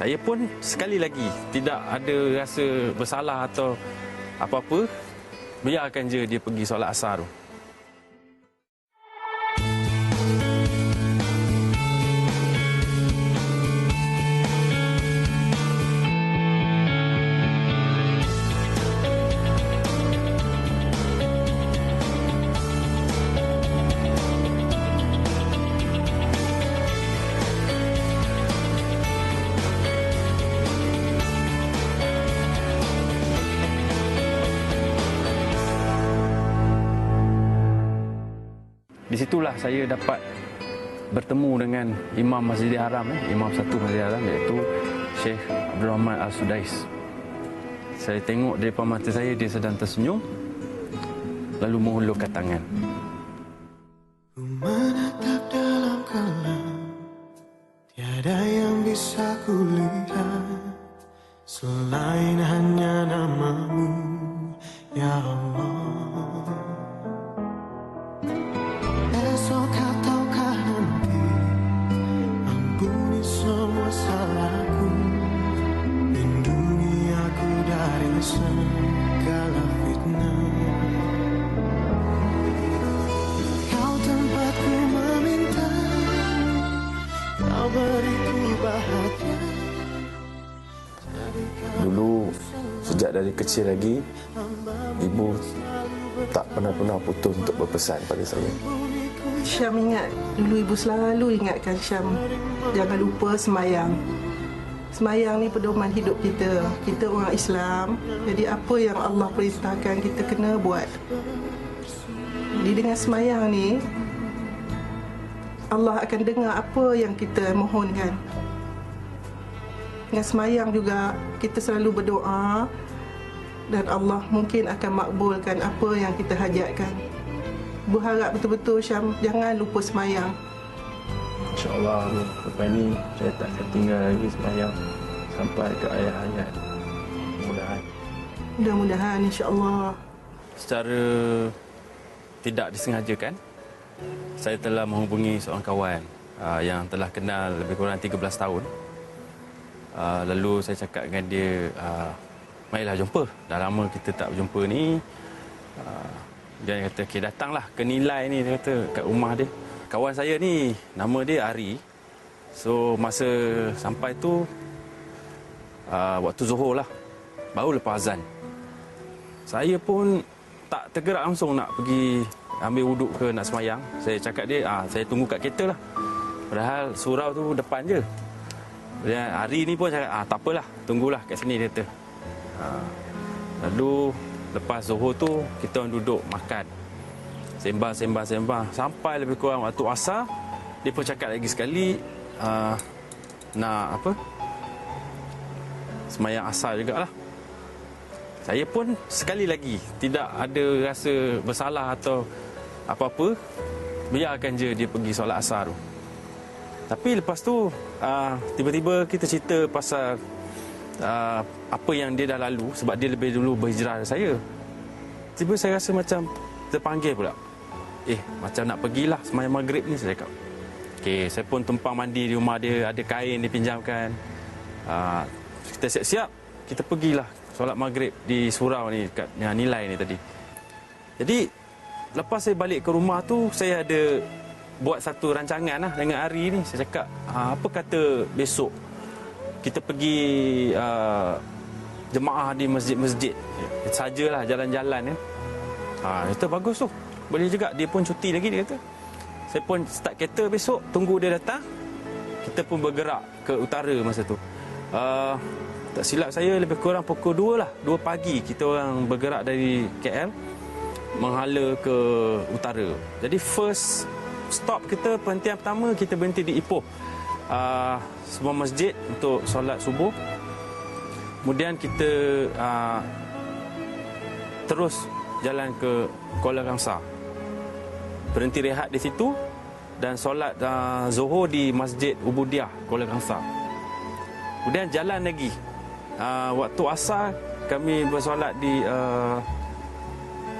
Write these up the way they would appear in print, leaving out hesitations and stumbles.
Saya pun sekali lagi tidak ada rasa bersalah atau apa-apa. Biarkan je dia pergi solat asar tu. Di situlah saya dapat bertemu dengan Imam Masjidil Haram, Imam satu Masjidil Haram, iaitu Syekh Abdul Rahman Al-Sudais. Saya tengok di depan mata saya, dia sedang tersenyum, lalu mengulurkan tangan. Ku menatap dalam kelam, tiada yang bisa kulihat selain hanya namamu, ya Allah. Esok ataukah nanti, ampuni semua salahku, lindungi aku dari segala fitnah. Kau tempatku meminta, kau beriku bahagia. Dulu, sejak dari kecil lagi, ibu tak pernah putus untuk berpesan pada saya. Syam ingat, dulu ibu selalu ingatkan Syam, jangan lupa semayang. Semayang ni pedoman hidup kita. Kita orang Islam, jadi apa yang Allah perintahkan kita kena buat. Jadi dengan semayang ni, Allah akan dengar apa yang kita mohonkan. Dengan semayang juga, kita selalu berdoa dan Allah mungkin akan makbulkan apa yang kita hajatkan. Ibu harap betul-betul Syam jangan lupa semayang. InsyaAllah lepas ni saya tak akan tinggal lagi semayang sampai ke akhir hayat. Mudah-mudahan. Mudah-mudahan insyaAllah. Secara tidak disengajakan, saya telah menghubungi seorang kawan yang telah kenal lebih kurang 13 tahun. Lalu saya cakap dengan dia, marilah jumpa. Dah lama kita tak berjumpa ni. Dia kata, okay, datanglah ke Nilai ni, dia kata, kat rumah dia. Kawan saya ni, nama dia Ari. So, masa sampai tu, waktu Zuhur lah. Baru lepas azan. Saya pun tak tergerak langsung nak pergi ambil wuduk ke nak semayang. Saya cakap dia, saya tunggu kat kereta lah. Padahal surau tu depan je. Dan Ari ni pun cakap, tak apalah, tunggulah kat sini, dia kata. Lalu, lepas Zuhur tu, kita orang duduk makan. Sembang. Sampai lebih kurang waktu asar, dia pun cakap lagi sekali, nak apa? Semayang asar jugalah. Saya pun sekali lagi tidak ada rasa bersalah atau apa-apa. Biarkan je dia pergi solat asar tu. Tapi lepas tu, tiba-tiba kita cerita pasal apa yang dia dah lalu, sebab dia lebih dulu berhijrah dari saya. Tiba saya rasa macam terpanggil pula. Macam nak pergilah semayang maghrib ni, saya cakap. Okey, saya pun tumpang mandi di rumah dia, ada kain dia pinjamkan. Kita siap-siap, kita pergilah solat maghrib di surau ni, dekat Nilai ni tadi. Jadi, lepas saya balik ke rumah tu, saya ada buat satu rancangan lah dengan Ari ni. Saya cakap, apa kata besok kita pergi jemaah di masjid-masjid. Sajalah jalan-jalan. Dia kata, bagus tu. Boleh juga. Dia pun cuti lagi, dia kata. Saya pun start kereta besok, tunggu dia datang. Kita pun bergerak ke utara masa tu. Tak silap saya, lebih kurang pukul 2 lah. 2 pagi kita orang bergerak dari KL menghala ke utara. Jadi first stop kita, perhentian pertama, kita berhenti di Ipoh. Sebuah masjid untuk solat subuh. Kemudian kita terus jalan ke Kuala Kangsar. Berhenti rehat di situ dan solat Zuhur di Masjid Ubudiah Kuala Kangsar. Kemudian jalan lagi. Waktu asar kami bersolat di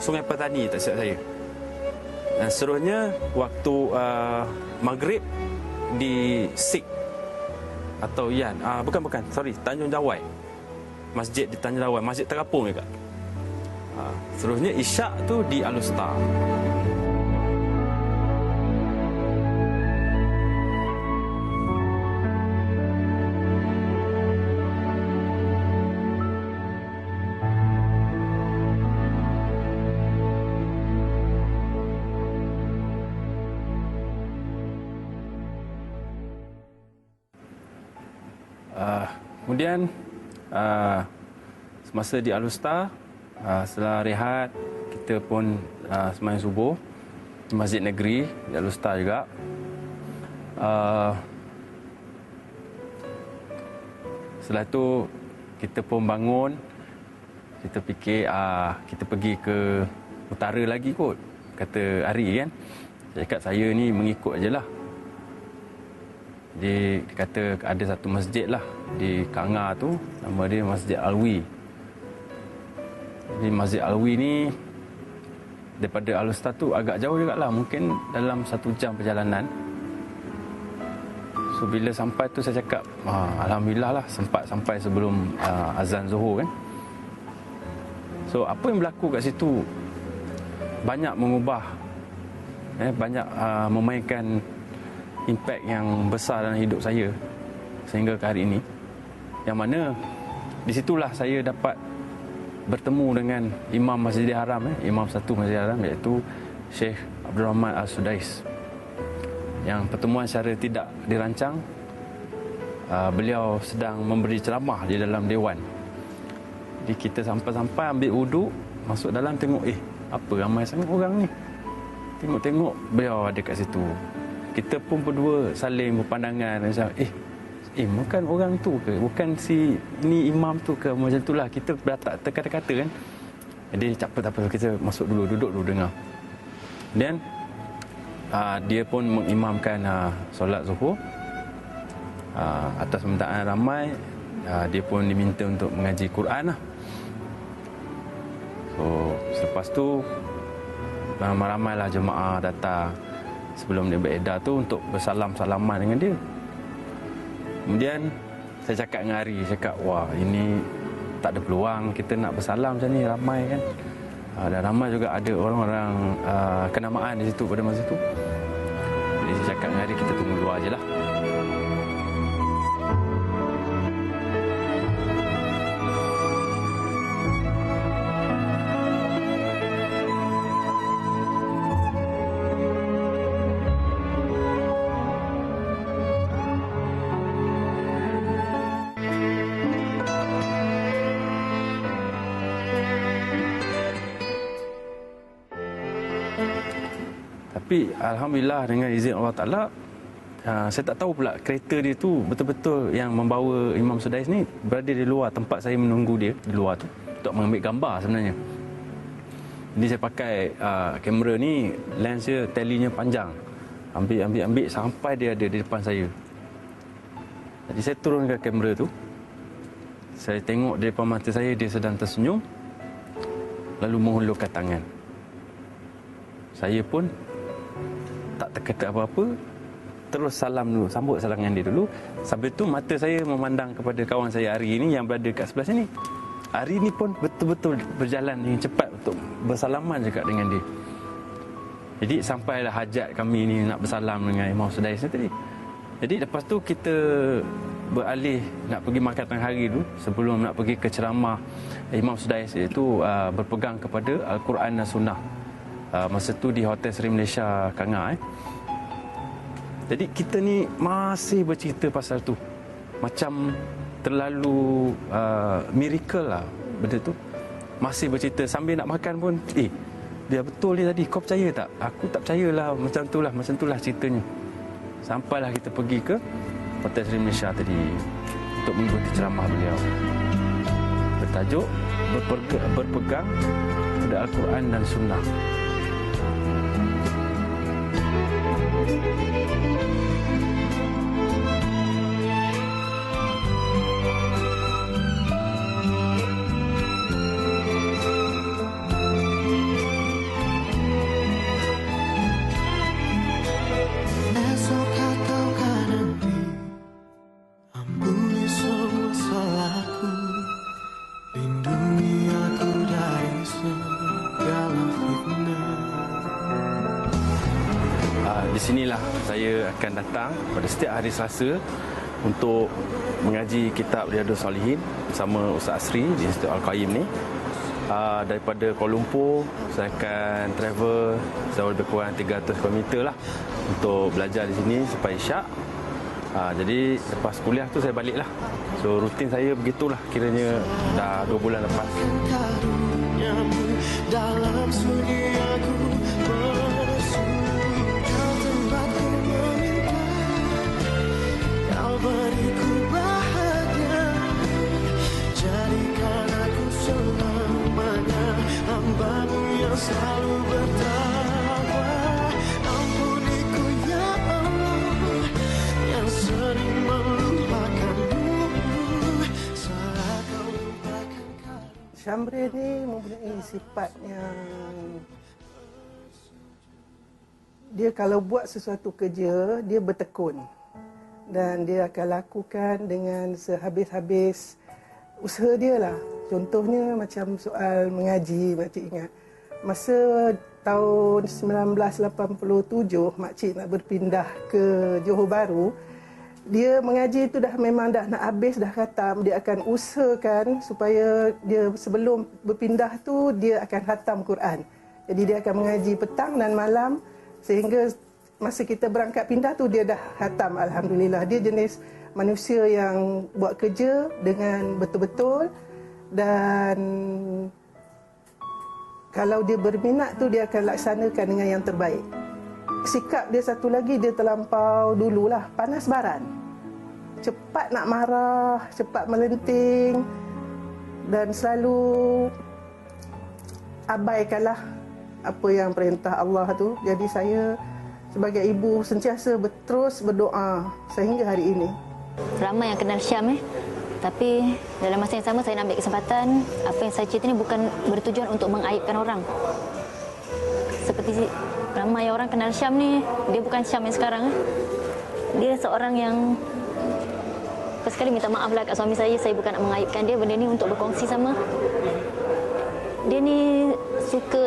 Sungai Petani, tak silap saya. Dan seterusnya waktu maghrib di Sik atau Yan. Bukan. Sorry, Tanjung Jawai. Masjid di Tanjung Jawai. Masjid terapung juga. Seterusnya Isyak tu di Al-Star. Kemudian semasa di Al-Star, setelah rehat, kita pun sembahyang subuh di Masjid Negeri di Al-Star juga. Setelah itu kita pun bangun, kita fikir kita pergi ke utara lagi kot, kata Ari kan. Saya cakap saya ni mengikut je lah. Dia kata ada satu masjid lah di Kanga tu, nama dia Masjid Alwi. Jadi Masjid Alwi ni daripada Al-Star tu agak jauh juga lah, mungkin dalam 1 jam perjalanan. So bila sampai tu saya cakap Alhamdulillah lah sempat sampai sebelum azan Zuhur kan. So apa yang berlaku kat situ banyak mengubah, banyak memainkan impak yang besar dalam hidup saya sehingga ke hari ini, yang mana di situlah saya dapat bertemu dengan Imam Masjidil Haram, Imam satu Masjidil Haram, iaitu Syekh Abdul Rahman Al-Sudais, yang pertemuan secara tidak dirancang beliau sedang memberi ceramah di dalam dewan. Jadi kita sampai-sampai ambil wuduk, masuk dalam tengok apa ramai sangat orang ni. Tengok-tengok beliau ada kat situ. Kita pun berdua saling berpandangan macam bukan orang tu ke, bukan si ni imam tu ke, macam itulah kita bertak terkata-kata kan. Jadi tak apa kita masuk dulu, duduk dulu dengar. Dan dia pun mengimamkan solat Zuhur atas permintaan ramai. Dia pun diminta untuk mengaji Quran lah. So selepas tu ramai-ramailah jemaah datang sebelum dia beredar tu untuk bersalam-salaman dengan dia. Kemudian saya cakap dengan Ari, cakap wah ini tak ada peluang kita nak bersalam macam ni, ramai kan. Dan ramai juga ada orang-orang kenamaan di situ pada masa tu. Jadi saya cakap dengan Ari, kita tunggu luar je lah. Tapi Alhamdulillah dengan izin Allah Ta'ala, saya tak tahu pula kereta dia tu betul-betul yang membawa Imam Sudais ni berada di luar tempat saya menunggu dia di luar tu untuk mengambil gambar sebenarnya. Jadi saya pakai kamera ni, lens dia talinya panjang, ambil sampai dia ada di depan saya. Jadi saya turunkan kamera tu, saya tengok di depan mata saya dia sedang tersenyum lalu menghulurkan tangan. Saya pun tak terkata apa-apa, terus salam dulu, sambut salangan dia dulu. Sambil tu mata saya memandang kepada kawan saya Ari ni yang berada kat sebelah sini. Ari ni pun betul-betul berjalan dengan cepat untuk bersalaman juga dengan dia. Jadi sampailah hajat kami ni nak bersalam dengan Imam Sudais tadi. Jadi lepas tu kita beralih nak pergi makan tengah hari dulu sebelum nak pergi ke ceramah Imam Sudais, iaitu berpegang kepada Al-Quran dan Sunnah. Masa tu di Hotel Seri Malaysia Kanga. Jadi kita ni masih bercerita pasal tu, macam terlalu miracle lah benda tu. Masih bercerita sambil nak makan pun, dia betul ni tadi, kau percaya tak? Aku tak percayalah, macam tu lah ceritanya. Sampailah kita pergi ke Hotel Seri Malaysia tadi untuk mengikuti ceramah beliau bertajuk berpegang pada Al-Quran dan Sunnah. Esok ataukah nanti saya akan datang pada setiap hari Selasa untuk mengaji kitab Riyadhus Salihin bersama Ustaz Asri di Institut Al-Qayyim ni. Daripada Kuala Lumpur, saya akan travel jauh lebih kurang 300 km lah untuk belajar di sini sampai Isyak. Jadi lepas kuliah tu saya balik lah. So rutin saya begitulah, kiranya dah 2 bulan lepas. Karuniamu dalam sunyi aku bersujud, tempatku meminta kau beriku bahagia, jadikan aku selamanya hamba-Mu yang selalu bertakwa. Ampuniku ya Allah yang sering melupakanmu, salah kau lupakan karunia. Syamril ni mempunyai sifat yang dia kalau buat sesuatu kerja, dia bertekun dan dia akan lakukan dengan sehabis-habis usaha dia lah. Contohnya macam soal mengaji, makcik ingat. Masa tahun 1987, makcik nak berpindah ke Johor Bahru, dia mengaji itu memang dah nak habis, dah khatam. Dia akan usahakan supaya dia sebelum berpindah tu dia akan khatam Quran. Jadi dia akan mengaji petang dan malam sehingga masa kita berangkat pindah tu dia dah khatam, alhamdulillah. Dia jenis manusia yang buat kerja dengan betul-betul dan kalau dia berminat tu dia akan laksanakan dengan yang terbaik. Sikap dia satu lagi, dia terlampau dululah panas baran. Cepat nak marah, cepat melenting dan selalu abaikanlah apa yang perintah Allah tu. Jadi saya sebagai ibu sentiasa terus berdoa sehingga hari ini. Ramai yang kenal Syam tapi dalam masa yang sama saya nak ambil kesempatan, apa yang saya cerita ni bukan bertujuan untuk mengaibkan orang. Seperti ramai orang kenal Syam ni, dia bukan Syam yang sekarang. Dia seorang yang first kali minta maaf lah kat suami saya bukan nak mengaibkan dia, benda ni untuk berkongsi sama. Dia ni suka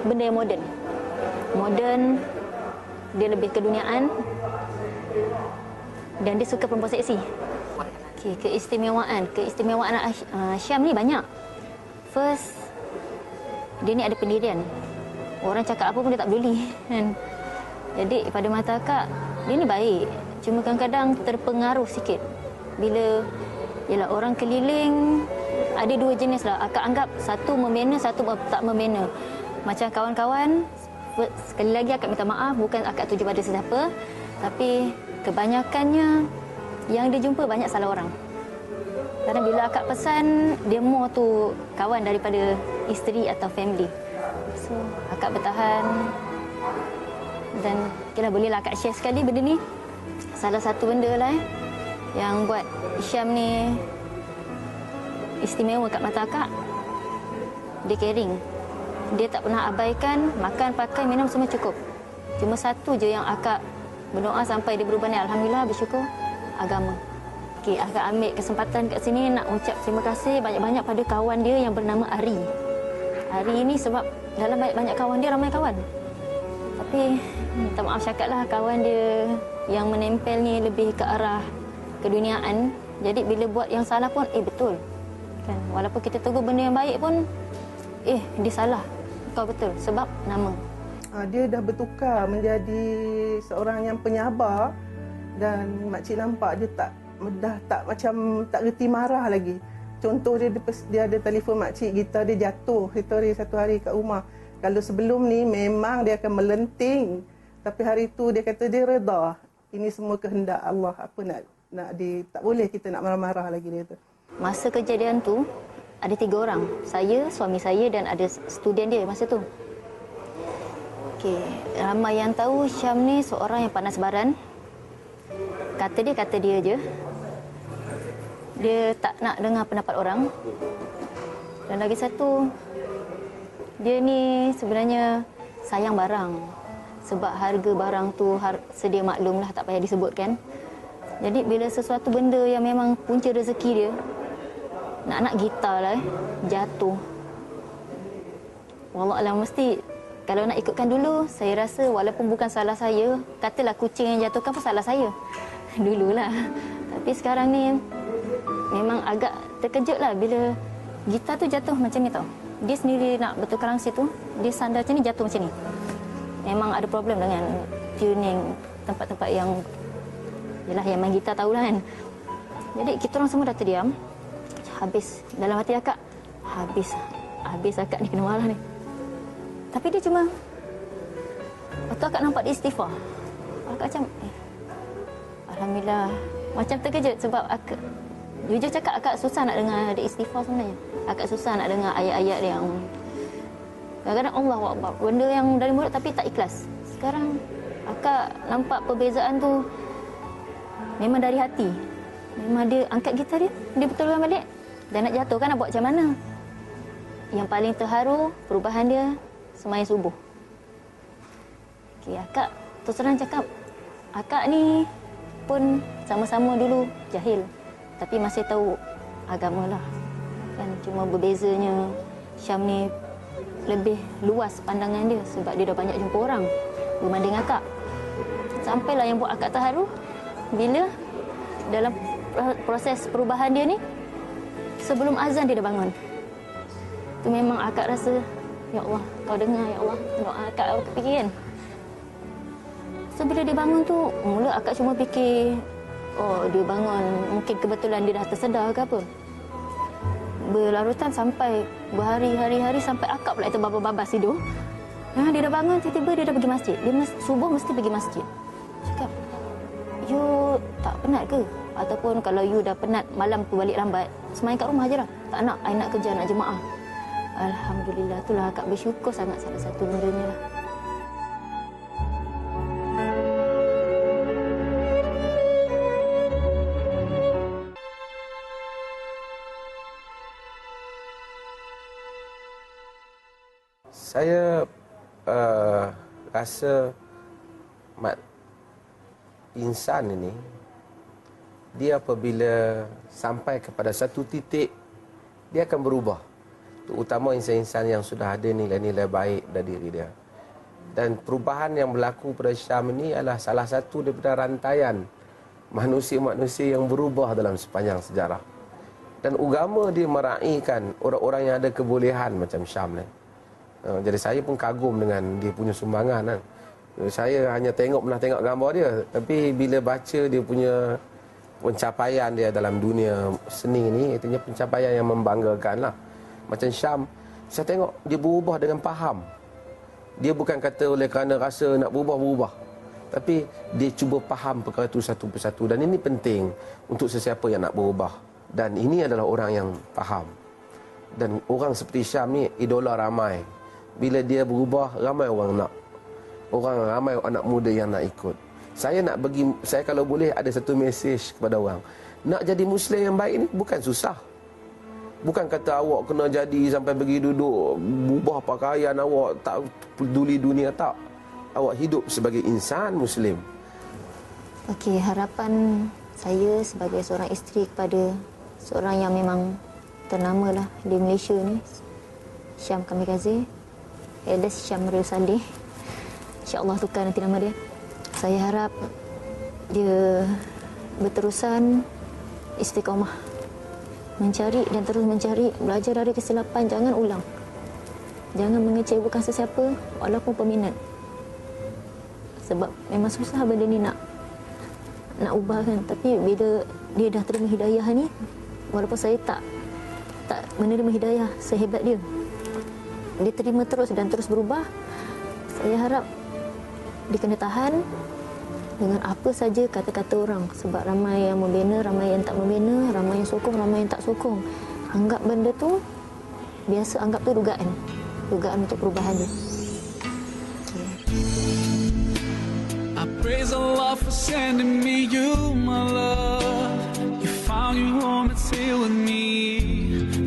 benda yang moden. Moden, dia lebih keduniaan dan dia suka perempuan seksi. Okay, keistimewaan Syam ni banyak. First, dia ni ada pendirian. Orang cakap apa pun dia tak peduli kan. Jadi pada mata akak dia ni baik, cuma kadang-kadang terpengaruh sikit bila ialah orang keliling. Ada dua jenis lah, akak anggap satu membina, satu tak membina. Macam kawan-kawan, sekali lagi akak minta maaf, bukan akak tuju pada sesiapa, tapi kebanyakannya yang dia jumpa banyak salah orang. Kerana bila akak pesan, dia more tu kawan daripada isteri atau family. So, akak bertahan. Dan okeylah, bolehlah akak share sekali benda ni. Salah satu benda lah yang buat Syam ni istimewa kat mata akak, dia caring. Dia tak pernah abaikan, makan, pakai, minum semua cukup. Cuma satu je yang akak berdoa sampai dia berubah ni, alhamdulillah, bersyukur, agama. Okey, akak ambil kesempatan kat sini nak ucap terima kasih banyak-banyak pada kawan dia yang bernama Ari. Ari ini sebab dalam banyak kawan dia, ramai kawan. Tapi minta maaf cakaplah, kawan dia yang menempel ni lebih ke arah keduniaan. Jadi bila buat yang salah pun betul kan, walaupun kita tegur benda yang baik pun dia salah, kau betul sebab nama. Dia dah bertukar menjadi seorang yang penyabar dan makcik nampak dia tak macam tak reti marah lagi. Contoh dia ada telefon makcik, gitar dia jatuh satu hari kat rumah. Kalau sebelum ni memang dia akan melenting, tapi hari tu dia kata dia reda. Ini semua kehendak Allah, apa tak boleh kita nak marah-marah lagi dia tu. Masa kejadian tu ada 3 orang, saya, suami saya dan ada student dia masa tu. Okey, ramai yang tahu Syam ni seorang yang panas baran. Kata dia je. Dia tak nak dengar pendapat orang. Dan lagi satu, dia ni sebenarnya sayang barang. Sebab harga barang tu sedia maklum lah, tak payah disebutkan. Jadi bila sesuatu benda yang memang punca rezeki dia, nak gitar lah jatuh. Wallahualam, mesti Kalau nak ikutkan dulu, saya rasa walaupun bukan salah saya, katalah kucing yang jatuhkan pun salah saya. Dululah. Tapi sekarang ni memang agak terkejut lah bila gitar tu jatuh macam ni tau. Dia sendiri nak betul kerangsi tu, dia sandar macam ni, jatuh macam ni. Memang ada problem dengan tuning tempat-tempat yang, yelah yang main gitar tahulah kan. Jadi kita orang semua dah terdiam. Habis dalam hati akak, habis akak ni kena marah ni. Tapi dia cuma, waktu akak nampak dia istighfar, akak macam Alhamdulillah. Macam terkejut sebab akak, jujur cakap akak susah nak dengar dia istighfar sebenarnya. Akak susah nak dengar ayat-ayat yang kadang-kadang Allah Akbar, benda yang dari mulut tapi tak ikhlas. Sekarang akak nampak perbezaan tu memang dari hati. Memang dia angkat gitar dia betulkan balik. Dan nak jatuh kan nak buat macam mana? Yang paling terharu perubahan dia sembahyang subuh. Okey, akak terus terang cakap, akak ni pun sama-sama dulu jahil, tapi masih tahu agama lah. Kan cuma berbezanya Syam ni lebih luas pandangan dia sebab dia dah banyak jumpa orang berbanding akak. Sampailah yang buat akak terharu bila dalam proses perubahan dia ni, sebelum azan dia dah bangun. Itu memang akak rasa, ya Allah, kau dengar ya Allah doa akak fikir kan. So bila dia bangun tu, mula akak cuma fikir, oh dia bangun, mungkin kebetulan dia dah tersedar ke apa. Berlarutan sampai berhari-hari sampai akak pula terbabas-babas tidur. Dia dah bangun, tiba-tiba dia dah pergi masjid. Dia subuh mesti pergi masjid. Cakap, you tak penat ke? Ataupun kalau you dah penat malam tu balik lambat, sembahyang kat rumah je lah. Tak nak, I nak kerja, nak jemaah. Alhamdulillah, itulah akak bersyukur sangat salah satu bendanya lah. Saya rasa insan ini, dia apabila sampai kepada satu titik, dia akan berubah. Terutama insan-insan yang sudah ada nilai-nilai baik pada diri dia. Dan perubahan yang berlaku pada Syam ini adalah salah satu daripada rantaian manusia-manusia yang berubah dalam sepanjang sejarah. Dan agama dia meraihkan orang-orang yang ada kebolehan macam Syam ni. Jadi saya pun kagum dengan dia punya sumbangan kan. Saya hanya pernah tengok gambar dia, tapi bila baca dia punya pencapaian dia dalam dunia seni ni, artinya pencapaian yang membanggakan lah. Macam Syam, saya tengok dia berubah dengan faham. Dia bukan kata oleh kerana rasa nak berubah, tapi dia cuba faham perkara itu satu persatu. Dan ini penting untuk sesiapa yang nak berubah. Dan ini adalah orang yang faham. Dan orang seperti Syam ni idola ramai. Bila dia berubah, ramai orang nak. Ramai anak muda yang nak ikut. Saya kalau boleh ada satu mesej kepada orang. Nak jadi Muslim yang baik ni bukan susah. Bukan kata awak kena jadi sampai pergi duduk, ubah pakaian awak, tak peduli dunia, tak. Awak hidup sebagai insan Muslim. Okey, harapan saya sebagai seorang isteri kepada seorang yang memang ternama lah di Malaysia ni, Syam Kamikaze, alias Syam Ril Saleh. InsyaAllah tukar nanti nama dia. Saya harap dia berterusan istiqamah, mencari dan terus mencari, belajar dari kesilapan, jangan ulang. Jangan mengecewakan sesiapa walaupun peminat. Sebab memang susah benda ni nak ubah kan. Tapi bila dia dah terima hidayah ni, walaupun saya tak menerima hidayah sehebat dia, dia terima terus dan terus berubah. Saya harap dia kena tahan dengan apa saja kata-kata orang. Sebab ramai yang membina, ramai yang tak membina, ramai yang sokong, ramai yang tak sokong. Anggap benda tu biasa, anggap tu dugaan untuk perubahan dia. I praise Allah for sending me you, my love. You found your home, it's here with me,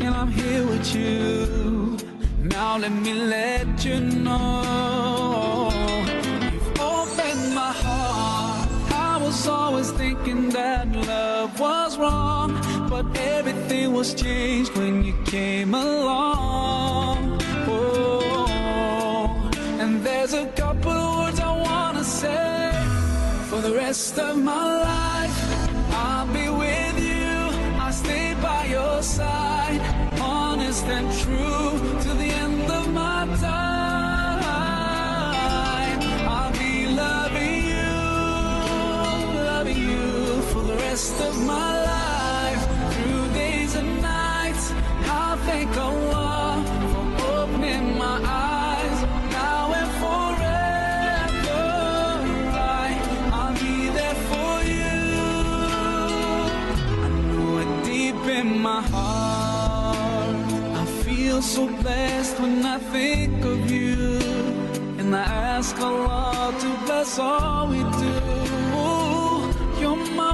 and I'm here with you. Now let me let you know, you've opened my heart. I was always thinking that love was wrong, but everything was changed when you came along. Oh, and rest of my life. I'll be with you, I'll stay by your side, honest and true to the end of my time. I'll be loving you for the rest of my life, through days and nights. I'll thank Allah for opening my eyes, now and forever. I'll be there for you. I know it deep in my heart. I feel so blessed when I think of you, and I ask Allah to bless all we do. You're my